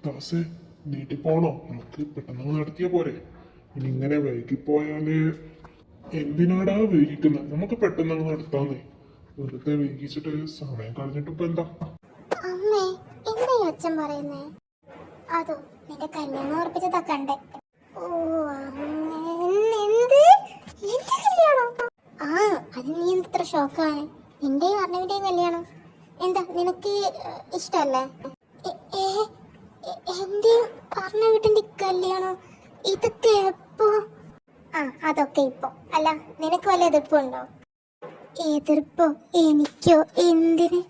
ദാസേ, നീട്ടി പോണോ? നമുക്ക് പെട്ടെന്ന് നടത്തിയ പോരെ? ഇനി ഇങ്ങനെ വൈകിപ്പോയാല് എന്തിനാടാ വൈകിക്കുന്നത്? നമുക്ക് പെട്ടെന്ന് നടത്താന്നേ. വെറുതെ വൈകിച്ചിട്ട് സമയം കളഞ്ഞിട്ട് ഇപ്പൊ എന്താ? അമ്മേ, എന്താ ഈ അച്ഛൻ പറയുന്നേ? അതോ നിന്റെ കല്യാണം ഉറപ്പിച്ചതാ കണ്ടേ? ഓ, എന്ത് എന്റെ കല്യാണം? ആ, അത് നീ എത്ര ഷോക്കാണ്. നിന്റെയും അർണവിന്റെയും കല്യാണം എന്താ നിനക്ക് ഇഷ്ടല്ലേ? എന്റെയും അർണവിന്റെ കല്യാണം ഇതൊക്കെ എപ്പോ? ആ, അതൊക്കെ ഇപ്പൊ. അല്ല, നിനക്ക് വല്ല എതിർപ്പുണ്ടോ? എതിർപ്പോ? എനിക്കോ? എന്തിന്?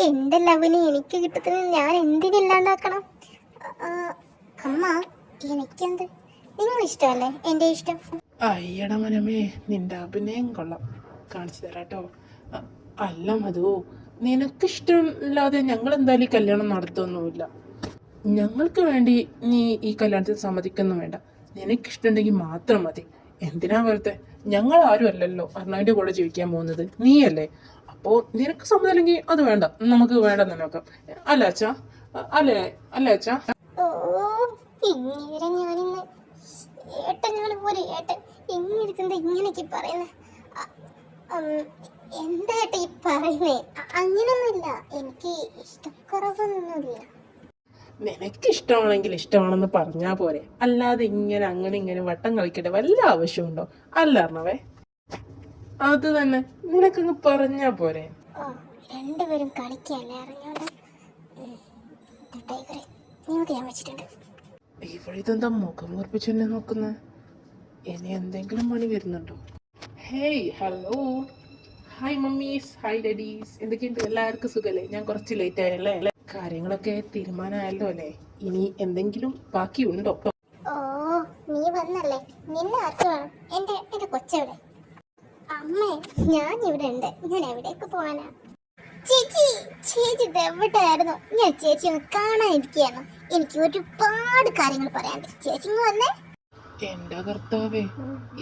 എന്റെ ലവിന് എനിക്ക് കിട്ടുന്നത് ഞാൻ എന്തിനില്ലാണ്ടാക്കണം? അമ്മ, എനിക്കെന്ത്? നിങ്ങൾ ഇഷ്ടമല്ലേ എന്റെ ഇഷ്ടം? അയ്യട മനമേ, നിന്റെ അഭിനയം കൊള്ളാം. കാണിച്ചു തരാട്ടോ. അല്ല മധു, നിനക്കിഷ്ടമില്ലാതെ ഞങ്ങൾ എന്തായാലും ഈ കല്യാണം നടത്തൊന്നുമില്ല. ഞങ്ങൾക്ക് വേണ്ടി നീ ഈ കല്യാണത്തിന് സമ്മതിക്കൊന്നും വേണ്ട. നിനക്കിഷ്ടമുണ്ടെങ്കിൽ മാത്രം മതി. എന്തിനാ വെറുതെ? ഞങ്ങൾ ആരും അല്ലല്ലോ അർണവിന്റെ കൂടെ ജീവിക്കാൻ പോകുന്നത്, നീയല്ലേ. അപ്പോൾ നിനക്ക് സമ്മതമില്ലെങ്കിൽ അത് വേണ്ട, നമുക്ക് വേണ്ടെന്ന് നോക്കാം. അല്ല അച്ഛാ? അല്ലേ? അല്ലേ അച്ഛാ? ഓ, ഇങ്ങനെ ഞാനിന്ന് ഏട്ടനാണ് പോലെ ഏട്ടൻ ഇങ്ങനെ ഇങ്ങനെയൊക്കെ പറയുന്നേ. എന്താ ഏട്ടാ ഈ പറയുന്നേ? അങ്ങനൊന്നുമില്ല, എനിക്ക് ഇഷ്ടക്കുറവൊന്നുമില്ല. നിനക്ക് ഇഷ്ടമാണെങ്കിൽ ഇഷ്ടമാണെന്ന് പറഞ്ഞാൽ പോരെ, അല്ലാതെ ഇങ്ങനെ അങ്ങനെ ഇങ്ങനെ വട്ടം കളിക്കേണ്ട വല്ല ആവശ്യമുണ്ടോ? അല്ല അർണവേ, അത് തന്നെ നിനക്കങ്ങ് പറഞ്ഞാ പോരെ. ഓ, രണ്ടുപേരും കളിക്കല്ലേ അറിഞ്ഞോണ്ട്. ടൈഗറെ, നിങ്ങൾക്ക് ഞാൻ വെച്ചിട്ടുണ്ട്. ഇവിടെ ഇതെന്താ മുഖം ഉറപ്പിച്ച് തന്നെ നോക്കുന്നത്? ഇനി എന്തെങ്കിലും പണി വരുന്നുണ്ടോ? Hey, hello, hi mummies, hi daddy's, എന്തൊക്കെയുണ്ട്? എല്ലാവർക്കും സുഖല്ലേ? ഞാൻ കുറച്ച് ലേറ്റ് ആയല്ലേ? കാര്യങ്ങളൊക്കെ തീരുമാനമായല്ലോ അല്ലേ? ഇനി എന്തെങ്കിലും ബാക്കിയുണ്ടോ? ഓ, നീ വന്നല്ലേ? നിന്നെ ആർക്ക് വേണം? എന്റെ കൊച്ചെവിടെ? അമ്മേ, ഞാൻ ഇവിടെ ഉണ്ട്. ഞാൻ എവിടേക്ക് പോവാനാ? ചേച്ചി, ചേച്ചി എവിടെയായിരുന്നു? ഞാൻ ചേച്ചി ഒന്ന് കാണാനിരിക്കുകയാണ്. എനിക്ക് ഒരുപാട് കാര്യങ്ങൾ പറയാനുണ്ട്. ചേച്ചി ഇങ്ങ് വന്നേ. എന്റെ കർത്താവേ,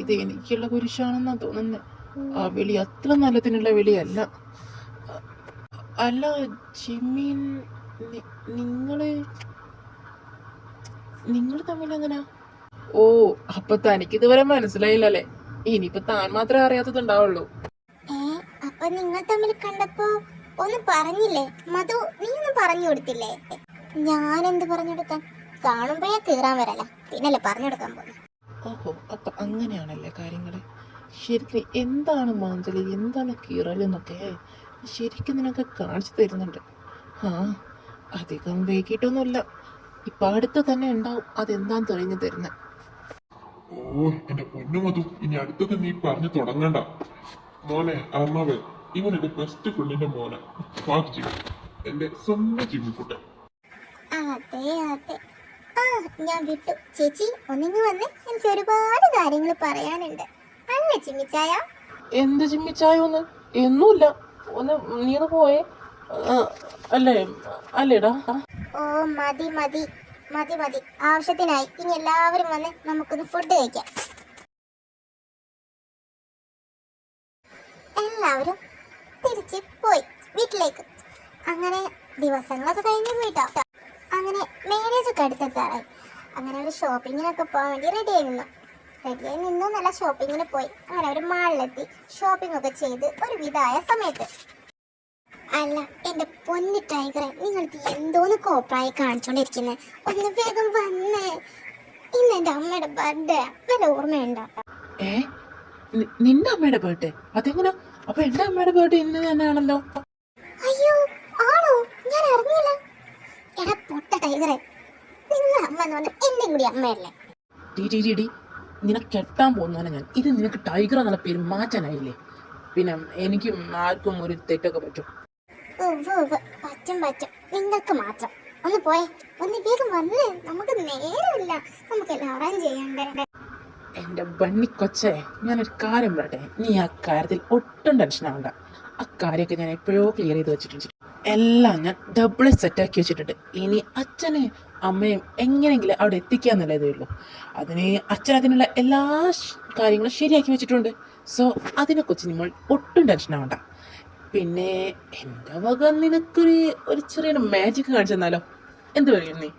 ഇത് എനിക്കുള്ള കുരിശാണെന്നാ തോന്നുന്നത്. ആ വിളി അത്ര നല്ലതിനുള്ള വിളിയല്ല. അല്ല ജിമ്മീൻ, നിങ്ങള് നിങ്ങൾ തമ്മിൽ എങ്ങനാ? ഓ, അപ്പൊ തനിക്ക് ഇതുവരെ മനസ്സിലായില്ലല്ലേ? ഇനിയിപ്പോ താൻ മാത്രമേ അറിയാത്തതുണ്ടാവുള്ളൂ. അപ്പൊ നിങ്ങൾ തമ്മിൽ കണ്ടപ്പോ ഒന്നും പറഞ്ഞില്ലേ? മധു, നീ ഒന്നും പറഞ്ഞു കൊടുത്തില്ലേ? ഞാൻ എന്ത് പറഞ്ഞു കൊടുക്കാൻ? കാണുമ്പോഴേ കീറാൻ വരല്ല, പിന്നല്ലേ പറഞ്ഞു കൊടുക്കാൻ പോകുന്നത്. ഓഹോ, അപ്പൊ അങ്ങനെയാണല്ലേ കാര്യങ്ങള്. ശരിക്കും എന്താണ് മാഞ്ചലി, എന്താണ് കീറലെന്നൊക്കെ ശരിക്കും നിനക്ക് കാണിച്ചു തരുന്നുണ്ട്. ആ, അധികം വൈകിട്ടൊന്നുമില്ല, ഇപ്പൊ അടുത്ത് തന്നെ ഉണ്ടാവും അതെന്താന്ന് തെളിഞ്ഞു തരുന്നത്. ഓ, എന്റെ പൊന്നുമതു, ഇനി അടുത്തത് നീ പറഞ്ഞു തുടങ്ങണ്ട. മോനെ അർണവേ, ഇവൻ എന്റെ ബെസ്റ്റ് ഫ്രണ്ടിന്റെ മോനെ. വാക്ക് ജിമ്മി, എന്റെ സ്വന്തം ജിമ്മിക്കുട്ടൻ. അതെ അതെ. ആ, ഞാൻ വിട്ടു. ചേച്ചി ഒന്നിങ്ങ് വന്ന്, എനിക്ക് ഒരുപാട് കാര്യങ്ങൾ പറയാനുണ്ട്. അല്ലേ ചിമ്മിച്ചായ? എന്ത് ജിമ്മിച്ചായൊന്ന്? ഒന്നുമില്ല, ഒന്ന് നീ ഒന്ന് പോയേ. അല്ലേ? അല്ലേടാ? ഓ, മതി മതി മതി മതി, ആവശ്യത്തിനായി. ഇനി എല്ലാവരും വന്ന് നമുക്കൊന്ന് ഫുഡ് കഴിക്കാം. എല്ലാവരും തിരിച്ച് പോയി വീട്ടിലേക്ക്. അങ്ങനെ ദിവസങ്ങളൊക്കെ കഴിഞ്ഞ് പോയിട്ടോ. അങ്ങനെ മാരേജ് ഒക്കെ അടുത്തെത്താറായി. അങ്ങനെ ഒരു ഷോപ്പിങ്ങിനൊക്കെ പോകാൻ വേണ്ടി റെഡിയായി നിന്നു നല്ല ഷോപ്പിങ്ങിന് പോയി. അങ്ങനെ ഒരു മാളിലെത്തി ഷോപ്പിംഗ് ഒക്കെ ചെയ്ത് ഒരു വിധായ സമയത്ത്, അല്ല എന്റെ പൊന്നു ടൈഗറെ, നിങ്ങൾക്ക് എന്തോന്ന് കോപ്രായി കാണിച്ചോണ്ടിരിക്കുന്നേ? ഒന്ന് വേഗം വന്നേ. ഇന്ന് എന്റെ അമ്മയുടെ ബർത്ത്ഡേ, വല്ല ഓർമ്മയുണ്ടോ? ഏ, നിന്റെ അമ്മയുടെ ബർത്ത്ഡേ? അതെങ്ങനാ? അപ്പൊ എന്റെ അമ്മയുടെ ബർത്ത്ഡേ ഇന്ന് തന്നെയാണല്ലോ. അയ്യോ, ആണോ? ഞാൻ അറിഞ്ഞില്ല. എടാ പൊട്ട ടൈഗറെ, നിങ്ങളുടെ അമ്മ എന്ന് പറഞ്ഞാൽ എന്റെ കൂടി അമ്മയല്ലേ? ടി നിനക്ക് കെട്ടാൻ പോകുന്നവനെ ഞാൻ. ഇത് നിനക്ക് ടൈഗർ എന്നുള്ള പേര് മാറ്റാനായില്ലേ? പിന്നെ എനിക്കും ആർക്കും ഒരു തെറ്റൊക്കെ പറ്റും. പറ്റും പറ്റും, നിങ്ങൾക്ക് മാത്രം. ഒന്ന് പോയെ, ഒന്ന് വേഗം വന്ന്. നമുക്ക് നേരമില്ല, നമുക്ക് എല്ലാം അറേഞ്ച് ചെയ്യണ്ടേ. എന്റെ ബണ്ണി കൊച്ചേ, ഞാനൊരു കാര്യം പറയട്ടെ. നീ ആ കാര്യത്തിൽ ഒട്ടും ടെൻഷൻ ആവണ്ട. ആ കാര്യമൊക്കെ ഞാൻ എപ്പോഴോ ക്ലിയർ ചെയ്ത് വെച്ചിട്ടുണ്ട്. എല്ലാം ഞാൻ ഡബിൾ സെറ്റാക്കി വെച്ചിട്ടുണ്ട്. ഇനി അച്ഛനെ അമ്മയും എങ്ങനെയെങ്കിലും അവിടെ എത്തിക്കാന്നുള്ളതേ ഉള്ളൂ. അതിനുള്ള എല്ലാ കാര്യങ്ങളും ശരിയാക്കി വെച്ചിട്ടുണ്ട്. സോ അതിനെക്കുറിച്ച് നിങ്ങൾ ഒട്ടും ടെൻഷൻ ആവണ്ട. പിന്നെ എൻ്റെ വക നിനക്കൊരു ചെറിയൊരു മാജിക് കാണിച്ചു തന്നാലോ? എന്ത് പറയും നീ?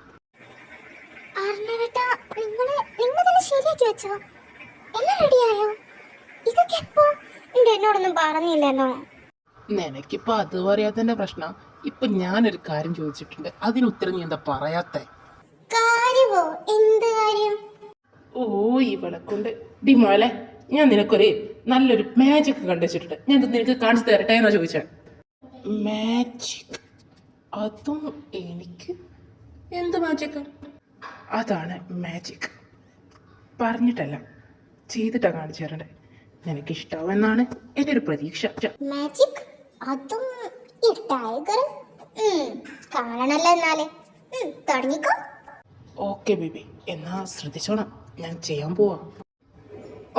നിങ്ങൾ തന്നെ ശരിയാക്കി വെച്ചോ? എല്ലാം റെഡിയായോ? ഇതൊക്കെ എപ്പോ? എന്നോടൊന്നും പറഞ്ഞില്ലല്ലോ. നിനക്കിപ്പോ അത് പറയാത്തതിന്റെ പ്രശ്നം. ഇപ്പൊ ഞാനൊരു കാര്യം ചോദിച്ചിട്ടുണ്ട്, അതിന് ഉത്തരം നീ എന്താ പറയാത്തെ? കാര്യമോ? എന്ത് കാര്യം? ഓ ഇവളെ കൊണ്ട് ഡിമോലെ, ഞാൻ നിനക്കൊരു നല്ലൊരു മാജിക് കണ്ടുവച്ചിട്ടുണ്ട്. ഞാൻ ഇത് നിനക്ക് കാണിച്ചു തരട്ടെ എന്നാ ചോദിച്ചേ. മാജിക്? അതും എനിക്ക്? എന്ത് മാജിക്? അതാണ് മാജിക്. പറഞ്ഞിട്ടല്ല, ചെയ്തിട്ടാ കാണിച്ചു തരണ്ടേ. നിനക്കിഷ്ടാവെന്നാണ് എൻ്റെ ഒരു പ്രതീക്ഷ. മാജിക്? അതും ഈ ടൈഗർ? കാണണല്ലോ എന്നാല്. തുടങ്ങിക്കോ. ഓക്കെ ബേബി, എന്നാ ശ്രദ്ധിച്ചോണം, ഞാൻ ചെയ്യാൻ പോവാ.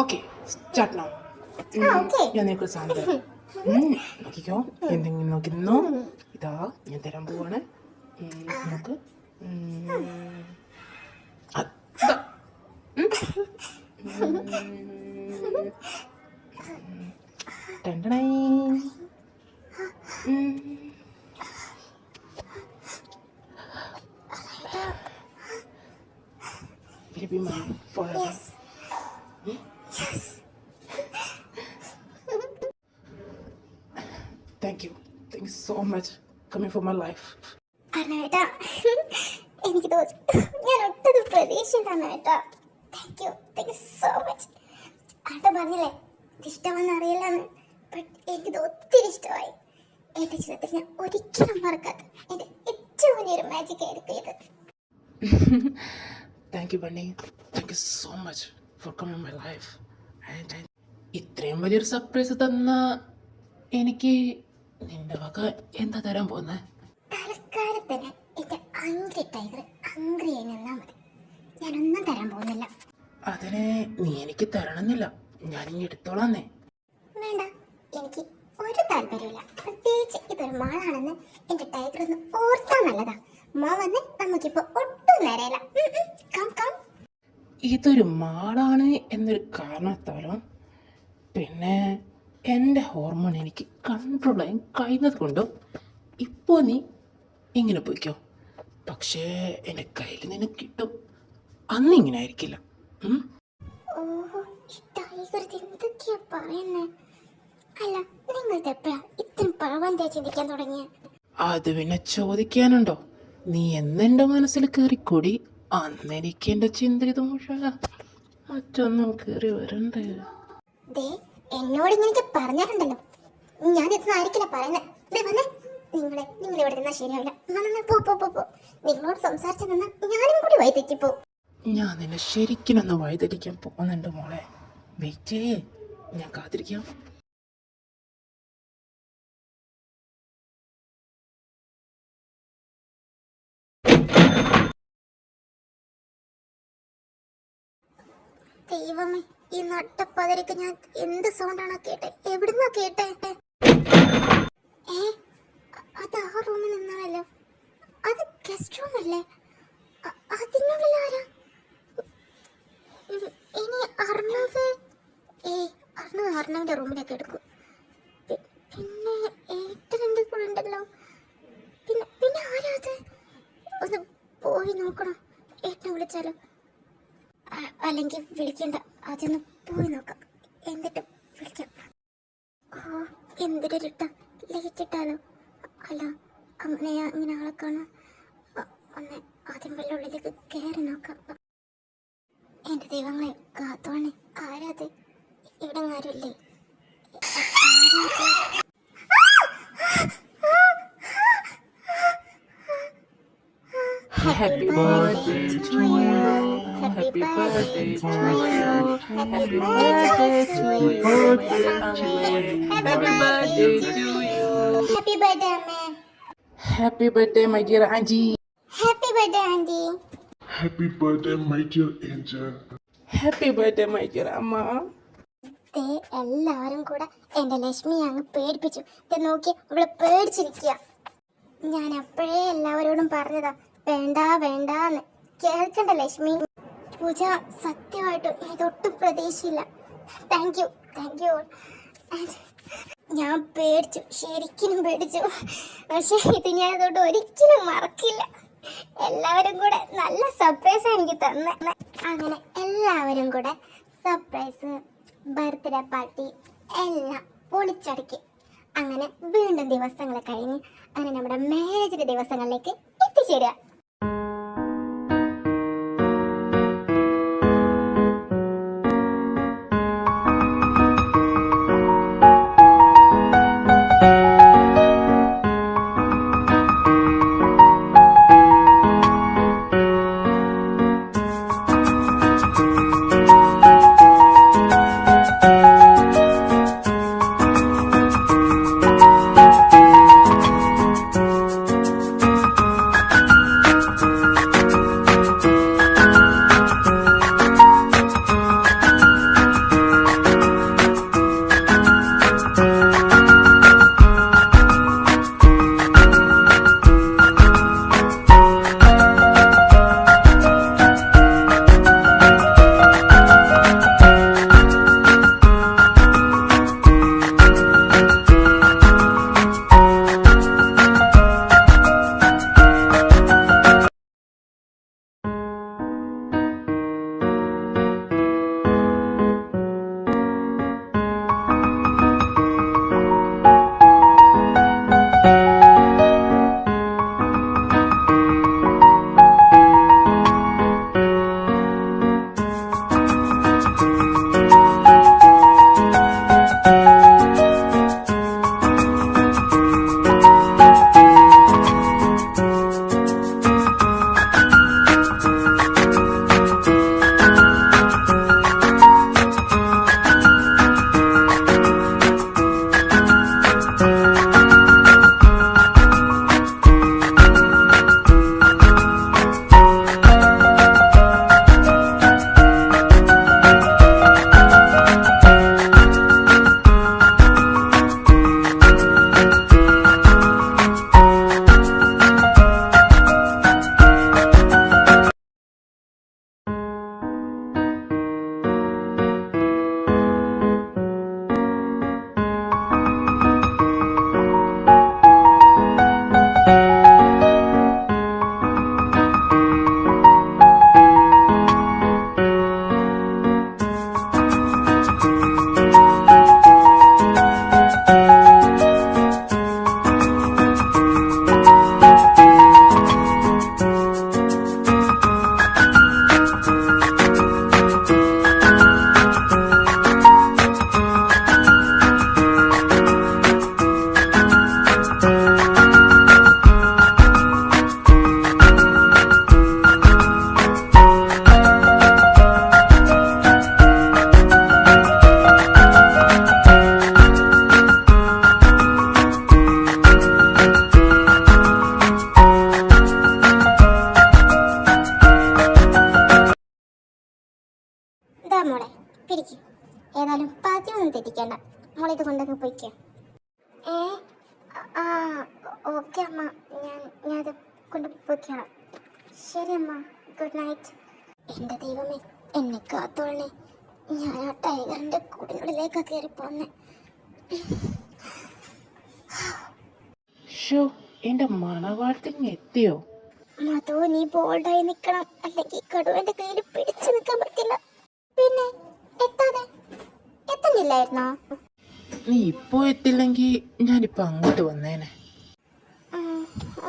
Okay, start now. okay. ഞാൻ നിനക്ക് സാധനം തരാം. നോക്കിക്കോ, എന്തെങ്കിലും നോക്കി നിന്നോ. ഇതാ ഞാൻ തരാൻ പോവാണ്. നോക്ക്. അതാ. ടണ്ടടൈ. Will you be mine forever? Yes. Thank you. Thank you so much coming for my life. അണ്ണേട്ടാ, എനിക്ക് തോന്നി ഞാൻ ഒട്ടത് പ്രതീക്ഷിച്ചില്ല അണ്ണേട്ടാ. Thank you so much. ആട്ട പറഞ്ഞില്ലേ ഇഷ്ടമെന്ന് അറിയില്ലെന്ന്. ബട്ട് എനിക്കിത് ഒത്തിരി ഇഷ്ടമായി. എൻ്റെ ജീവിതത്തിൽ ഞാൻ ഒരിക്കലും മറക്കാത്ത എൻ്റെ ഏറ്റവും വലിയൊരു മാജിക് ആയിരിക്കും ഇത്. Thank you, Bunny. Thank you so much for coming in my life. And ഇത്രയും വലിയൊരു സർപ്രൈസ് തന്ന എനിക്ക് നിന്റെ വക എന്താ തരാൻ പോകുന്നത്? തൽക്കാലത്തിന് എൻ്റെ അങ്ക്രി ടൈഗർ അങ്ക്രിയായി നിന്നാൽ മതി. ഞാനൊന്നും തരാൻ പോകുന്നില്ല. അതിനെ നീ എനിക്ക് തരണമെന്നില്ല, ഞാനിങ്ങ് എടുത്തോളാന്നേ. വേണ്ട, എനിക്ക് ഒരു താല്പര്യമില്ല. പ്രത്യേകിച്ച് ഇതൊരു മാളാണെന്ന് എൻ്റെ ടൈഗർ ഒന്ന് ഓർത്താൽ നല്ലതാ. മാ വന്ന് നമുക്കിപ്പോ ഒട്ടും നേരെയല്ല. Come come. ഇതൊരു മാളാണ് എന്നൊരു കാരണത്താലും പിന്നെ എൻ്റെ ഹോർമോൺ എനിക്ക് കൺട്രോൾ ചെയ്യാൻ കഴിയുന്നത് കൊണ്ടും ഇപ്പോൾ നീ ഇങ്ങനെ പോയിക്കോ. പക്ഷേ എൻ്റെ കയ്യിൽ നിന്ന് കിട്ടും, അന്ന് ഇങ്ങനെ ആയിരിക്കില്ല. ഓഹോ, ഈ ടൈഗർ എന്തൊക്കെയാ പറയുന്നേ? അല്ല, നിങ്ങൾക്ക് എപ്പോഴാ ഇത്രയും പഴവന്തേ ചിന്തിക്കാൻ തുടങ്ങിയ? അത് പിന്നെ ചോദിക്കാനുണ്ടോ? നീ എന്നെൻ്റെ മനസ്സിൽ കയറിക്കൂടി, അന്ന് എനിക്ക് എൻ്റെ ചിന്തിതമൂഷ മറ്റൊന്നും കയറി വരണ്ടേ. ദേ, എന്നോട് ഇങ്ങനെയൊക്കെ പറഞ്ഞിട്ടുണ്ടല്ലോ, ഞാനിതൊന്നും ആയിരിക്കില്ല പറയുന്നത്. നിങ്ങൾ ഇവിടെ നിന്നാ ശരിയാവില്ല. പോ. നിങ്ങളോട് സംസാരിച്ചു നിന്നാ ഞാനും കൂടി വഴി തെറ്റിപ്പോ. ഞാൻ നിന്നെ ശരിക്കും വഴിതെറ്റിക്കാൻ പോകുന്നുണ്ട് മോളെ. വെയിറ്റ് ചെയ്യേ, ഞാൻ കാത്തിരിക്കാം. ദൈവമേ, ഈ നട്ടപ്പതിരക്ക് ഞാൻ എന്ത് സൗണ്ടാണ് കേട്ടെ? എവിടുന്നാ കേട്ടെ? അത് ആ റൂമിൽ നിന്നാണല്ലോ. അത് ഗസ്റ്റ് റൂം അല്ലേ? അതിനുള്ളിൽ ആരാ? ഇനി അർണവ്? അർണവിന്റെ റൂമിലേക്ക് എടുക്കും. പിന്നെ ഏട്ടൻ്റെ കൂടെ ഉണ്ടല്ലോ. പിന്നെ ആരാ അത്? ഒന്ന് പോയി നോക്കണം. ഏട്ടനെ വിളിച്ചാലോ? അല്ലെങ്കിൽ വിളിക്കണ്ട, അതൊന്ന് പോയി നോക്കാം, എന്നിട്ട് വിളിക്കാം. ഓ, എന്തിനിട്ട ലേറ്റ് ഇട്ടാലോ? അല്ല, അങ്ങനെ ആളെ കാണാം. ഒന്ന് ആദ്യം വെള്ളുള്ളിലേക്ക് കയറി നോക്കാം. എൻ്റെ ദൈവങ്ങളെ കാത്തോണേ, ആരാത്? ഇവിടെ ആരുമില്ലേ? Happy birthday to you. Happy birthday to you. Happy birthday to you. Happy birthday to you. Happy birthday, അമ്മേ. Happy birthday, my dear Angie. Happy birthday, aunty. Happy birthday, my dear angel. Happy birthday, my dear Amma. ദേ, എല്ലാവരും കൂടെ എൻ്റെ ലക്ഷ്മി അങ്ങ് പേടിപ്പിച്ചു. ദേ നോക്കി, അവള് പേടിച്ചിരിക്കുക. ഞാൻ അപ്പോഴേ എല്ലാവരോടും പറഞ്ഞതാ, വേണ്ടാന്ന്. കേൾക്കണ്ട ലക്ഷ്മി. പൂജ, സത്യമായിട്ടും ഇതൊട്ടും പ്രതീക്ഷയില്ല. Thank you. ഞാൻ പേടിച്ചു, ശരിക്കും പേടിച്ചു. പക്ഷെ ഇത് ഞാൻ ഇതോട്ട് ഒരിക്കലും മറക്കില്ല. എല്ലാവരും കൂടെ നല്ല സർപ്രൈസ് എനിക്ക് തന്നെ. അങ്ങനെ എല്ലാവരും കൂടെ സർപ്രൈസ്, ബർത്ത്ഡേ പാർട്ടി എല്ലാം പൊളിച്ചടക്കി. അങ്ങനെ വീണ്ടും ദിവസങ്ങൾ കഴിഞ്ഞ് അങ്ങനെ നമ്മുടെ മാരേജിന്റെ ദിവസങ്ങളിലേക്ക് എത്തിച്ചേരുക. മോളെ പിരിക്കും. ഏതായാലും പാദ്യമൊന്നും തെറ്റിക്കണ്ട. മോളെ ഇത് കൊണ്ടൊക്കെ പോയിക്കോ. ആ ഓക്കെ അമ്മ, ഞാനത് കൊണ്ട് പോയിക്കണം. ശരി അമ്മ, ഗുഡ് നൈറ്റ്. എൻ്റെ ദൈവമേ, എന്നെ കാത്തോളണേ. ഞാൻ ആ ടൈഗറിൻ്റെ കൂടിനുള്ളിലേക്കാണ് കയറി പോന്നെ. ഷോ, എൻ്റെ മണവാളത്തിന് എത്തിയോ? മധു, നീ ബോൾഡായി നിൽക്കണം, അല്ലെങ്കിൽ കടുവന്റെ കയ്യിൽ പിടിച്ചു നിൽക്കാൻ പറ്റില്ല. പിന്നെ എത്തുന്നില്ലായിരുന്നോ? നീ ഇപ്പോ എത്തില്ലെങ്കിൽ ഞാനിപ്പോ അങ്ങോട്ട് വന്നേനെ.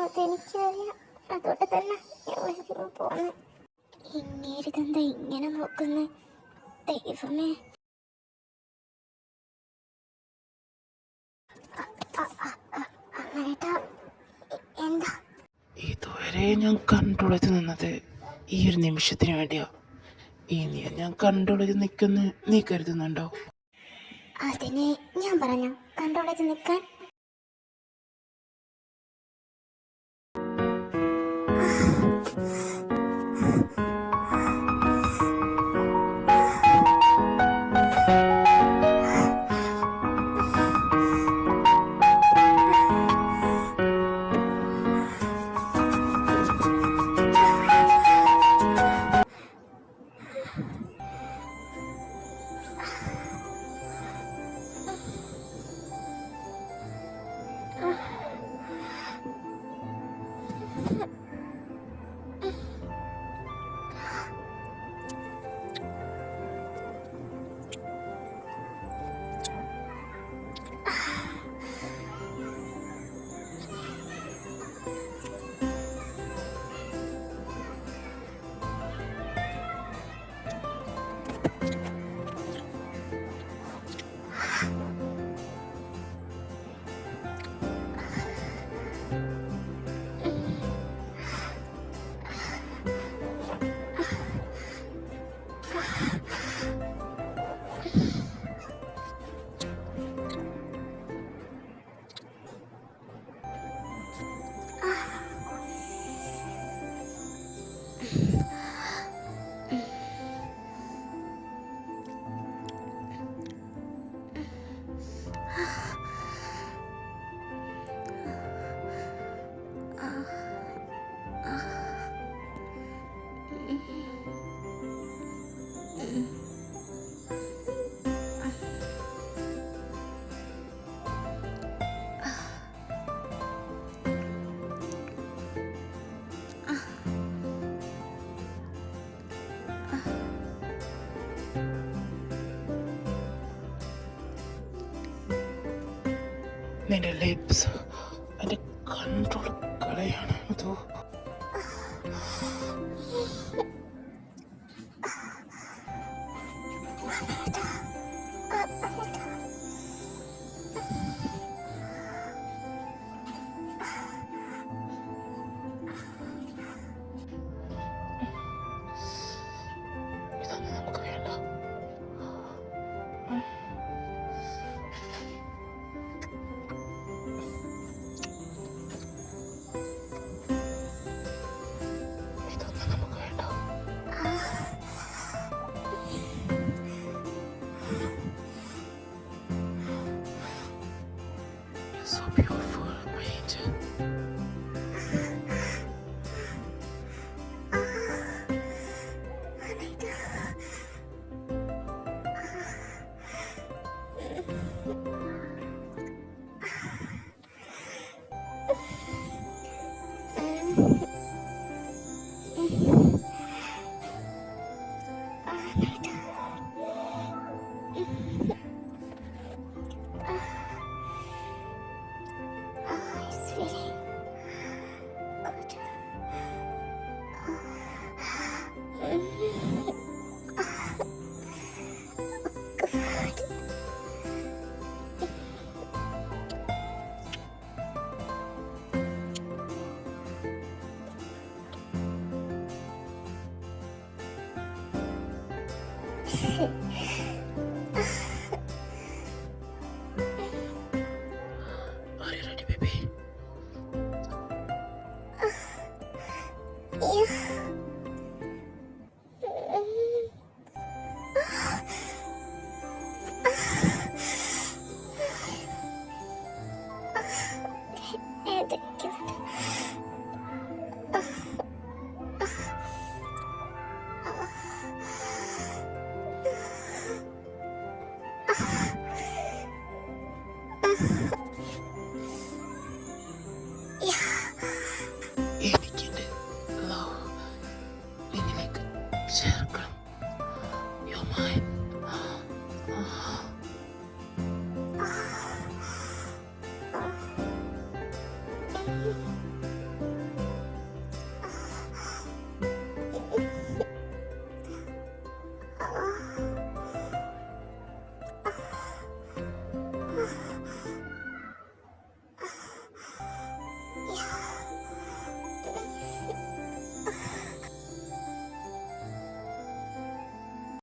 അതെനിക്കറിയാം, അതോട്ട് തന്നെ ഞാൻ പോന്നെ. ഇങ്ങേരിതെന്താ ഇങ്ങനെ നോക്കുന്നേ? ദൈവമേ. എന്താ ഇതുവരെ ഞാൻ കൺട്രോൾ നിന്നത് ഈ ഒരു നിമിഷത്തിന് വേണ്ടിയാ. ഇനി ഞാൻ കൺട്രോൾ നിൽക്കുന്ന നീ കരുതുന്നുണ്ടോ? അതിനെ ഞാൻ പറഞ്ഞു കൺട്രോൾ നിൽക്കാൻ. നിന്റെ ലിപ്സ് എൻ്റെ കൺട്രോൾ കളയാണ് അതോ ഇതൊന്നും നമുക്ക് വേണ്ട. ഇതൊന്നും നമുക്ക് വേണ്ട. You're so beautiful, my angel. It's feeling good. Good. Are you ready, baby? എനിക്കെൻ്റെ ലവ് നിന്നിലേക്ക് ചേർക്കണം.